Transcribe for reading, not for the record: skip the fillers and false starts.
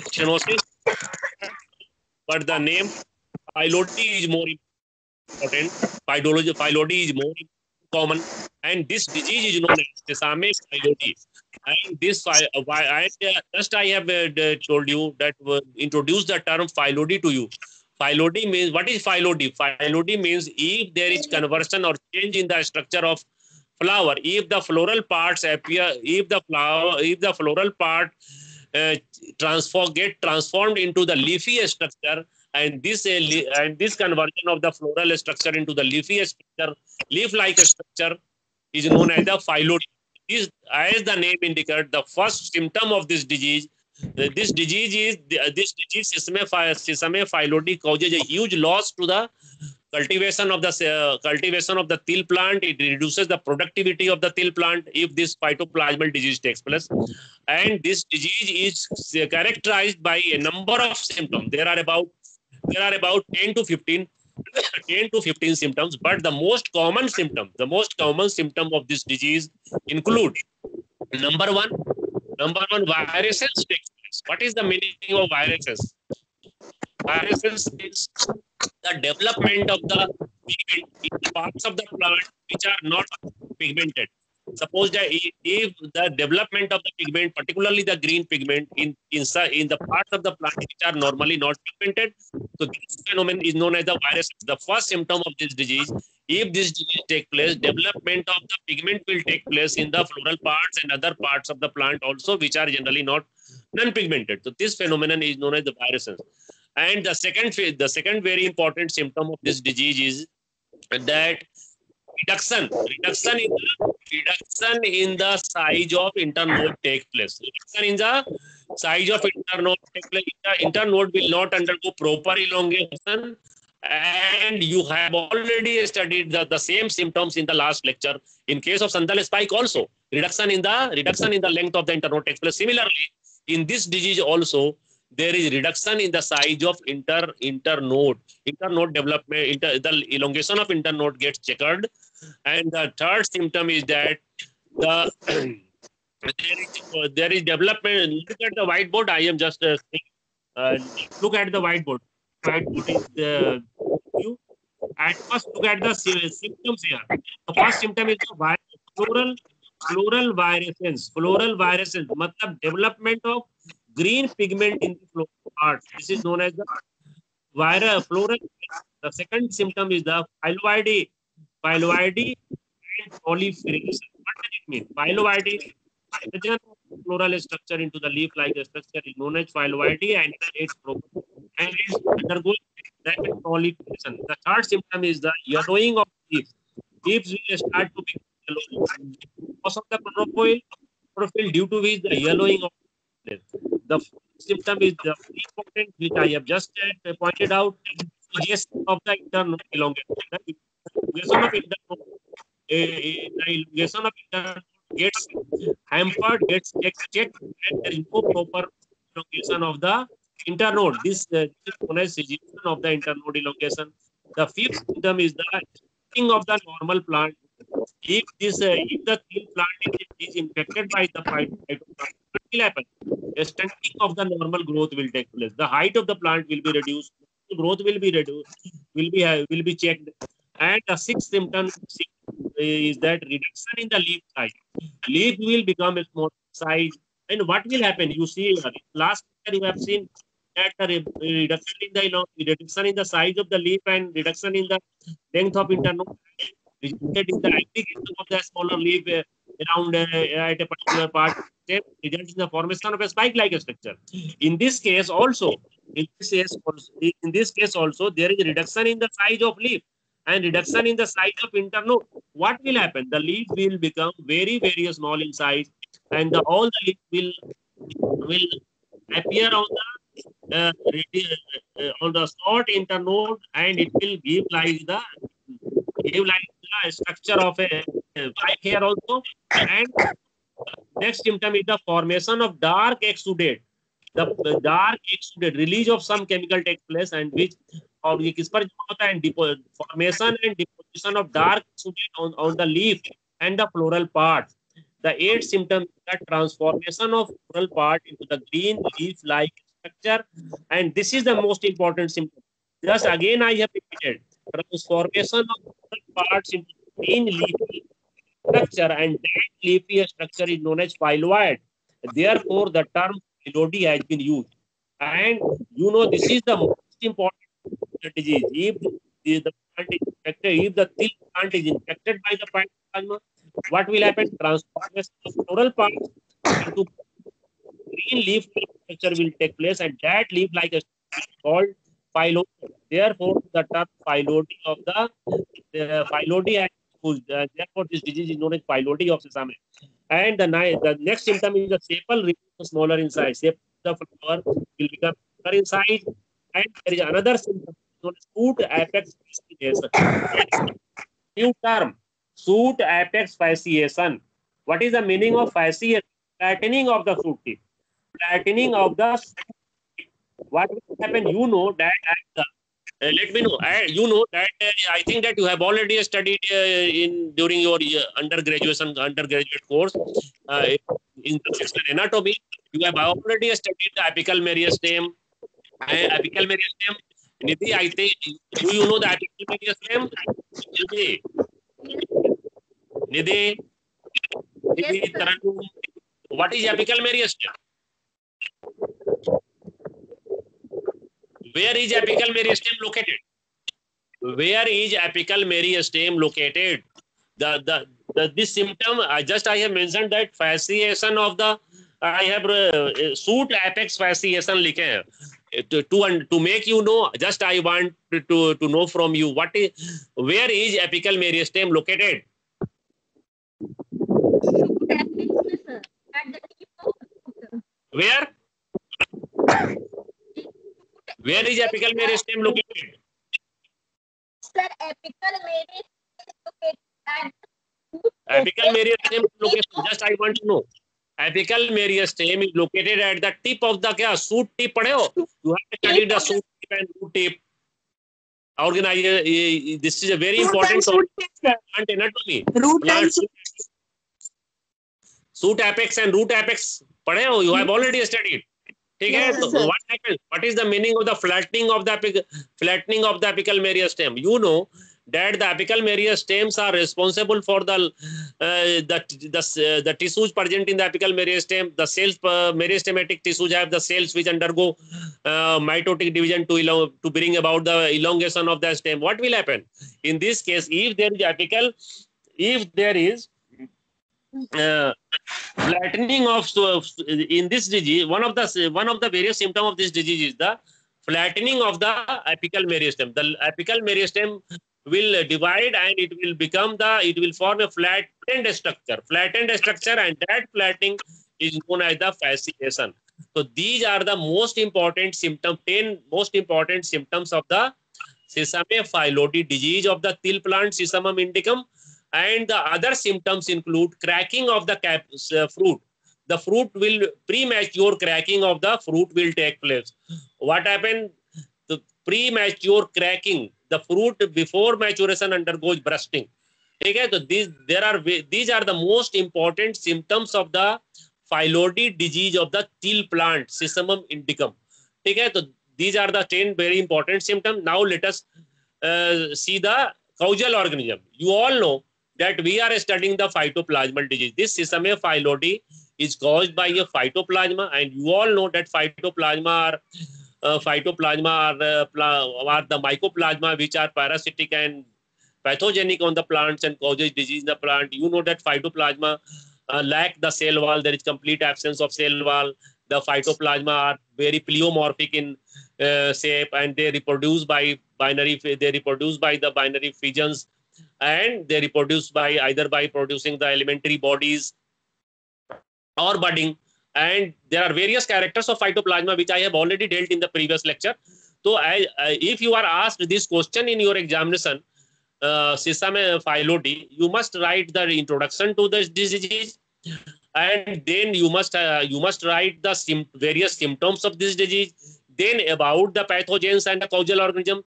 Stenosis, but the name phyllodes is more important. Phyllodes is more common, and this disease is known as Sesame phyllodes. And this just I have told you that introduce the term phyllodes to you. Phyllodes means, what is phyllodes? Phyllodes means if there is conversion or change in the structure of flower, if the floral parts appear, if the floral part uh, get transformed into the leafy structure, and this conversion of the floral structure into the leafy structure, leaf-like structure, is known as the phyllodes. This, as the name indicates, the first symptom of this disease. This disease Sesame phyllodes causes a huge loss to the cultivation of the till plant. It reduces the productivity of the till plant if this phytoplasmal disease takes place. And this disease is characterized by a number of symptoms. There are about 10 to 15 10 to 15 symptoms, but the most common symptom of this disease include number one viruses takes place. What is the meaning of viruses? Viruses is the development of the pigment in the parts of the plant which are not pigmented. Suppose that if the development of the pigment, particularly the green pigment in the parts of the plant which are normally not pigmented, so this phenomenon is known as the virus. The first symptom of this disease, if this disease take place, development of the pigment will take place in the floral parts and other parts of the plant also, which are generally not non-pigmented. So this phenomenon is known as the viruses. And the second very important symptom of this disease is that reduction in the size of internode take place. Reduction in the size of internode take place. The internode will not undergo proper elongation, and you have already studied the same symptoms in the last lecture. In case of Sandal spike also, reduction in the length of the internode takes place. Similarly, in this disease also, there is reduction in the size of internode development. The elongation of internode gets checkered. And the third symptom is that the there is development. Look at the whiteboard. I am just look at the whiteboard. Whiteboard is you. At first, look at the symptoms here. The first symptom is the floral virescence. Floral virescence, matlab development of green pigment in the floral parts. This is known as the floral. The second symptom is the phylloide and proliferation. What does it mean? Phylloide, floral structure into the leaf-like structure is known as phylloide, and it's undergoing rapid proliferation. The third symptom is the yellowing of leaves. Leaves will start to become yellow because of the chlorophyll, due to which the yellowing of leaves. The symptom is the important, which I have just pointed out, of the internode elongation. The elongation of internode gets hampered, gets checked, and there is no proper elongation of the internode. This is known as cessation of the internode elongation. The fifth symptom is the stunting of the normal plant. If the till plant is infected by the phytoplasm, what will happen? A stunting of the normal growth will take place. The height of the plant will be reduced. Growth will be reduced. Will be checked. And the sixth symptom is that reduction in the leaf size. Leaf will become a small size. And what will happen? You see, last year you have seen that the reduction in the size of the leaf and reduction in the length of internode resulted in the aggregation of the smaller leaf around at a particular part, results in the formation of a spike-like structure. In this case also, there is a reduction in the size of leaf and reduction in the size of internode. What will happen? The leaf will become very, very small in size, and all the leaf will appear on the short internode, and it will give like the structure of a pipe hair also. And next symptom is the formation of dark exudate. The dark exudate, release of some chemical takes place, and which ये किस पर जमा होता है? Formation and deposition of dark exudate on the leaf and the floral part. The eighth symptom is the transformation of floral part into the green leaf-like structure, and this is the most important symptom. Just again, I have repeated transformation of parts into thin leafy structure, and that leafy structure is known as phylloid. Therefore, the term phyllody has been used. And you know, this is the most important disease. If the plant is infected, if the till plant is infected by the phytoplasma, what will happen? Transformation of floral parts into green leaf-like structure will take place, and that leaf-like structure is called phyllodes. Therefore, the term phyllodes of the phyllodes and therefore this disease is known as phyllodes of sesame. And the next symptom is the sepal becomes smaller in size. Sepal of the flower will become smaller in size, and there is another symptom known as shoot apex fasciation. New term, shoot apex fasciation. What is the meaning of fasciation? Flattening of the shoot tip. Flattening of the shoot tip. What will happen? You know that at the let me know. You know that I think that you have already studied in during your undergraduate course in the section anatomy. You have already studied the apical meristem. Apical meristem. Nidhi, I think do you know the apical meristem? Nidhi, Nidhi, Nidhi, Taranu. What is apical meristem? Where is apical meristem located? Where is apical meristem located? This symptom I have mentioned that fasciation of the I have shoot apex fasciation लिखे हैं. To make you know, just I want to know from you where is apical meristem located? Where? Where is apical meristem located? Sir, apical meristem is located at apical meristem location. Just I want to know. Apical meristem is located at the tip of the क्या shoot tip पढ़े हो? You have studied the shoot tip and root tip. This is a very important plant anatomy. Shoot apex and root apex पढ़े हो? You have already studied. ठीक है? So what happens? What is the meaning of the flattening of the apical meristem? You know that the apical meristems are responsible for the tissues present in the apical meristem. The cells, meristematic tissues have the cells which undergo mitotic division to bring about the elongation of the stem. What will happen in this case if there is flattening of in this disease? One of the various symptoms of this disease is the flattening of the apical meristem. The apical meristem will divide and it will form a flattened structure, and that flattening is known as the fasciation. So these are the most important symptoms, 10 most important symptoms of the Sesame phyllodes disease of the till plant, Sesamum indicum. And the other symptoms include cracking of the fruit. The fruit will premature cracking of the fruit will take place. What happened? The premature cracking. The fruit before maturation undergoes bursting. Okay, so these are the most important symptoms of the phyllodes disease of the till plant, Sesamum indicum. Okay, so these are the 10 very important symptoms. Now let us see the causal organism. You all know that we are studying the phytoplasmal disease. This Sesame phyllodes is caused by a phytoplasma, and you all know that phytoplasma are the mycoplasma which are parasitic and pathogenic on the plants and causes disease in the plant. You know that phytoplasma lack the cell wall. There is complete absence of cell wall. The phytoplasma are very pleomorphic in shape, and they reproduce by the binary fissions, and they reproduce by either by producing the elementary bodies or budding. And there are various characters of phytoplasma which I have already dealt in the previous lecture. So if you are asked this question in your examination, Sesame phyllodes, you must write the introduction to this disease, and then you must write the various symptoms of this disease, then about the pathogens and the causal organism.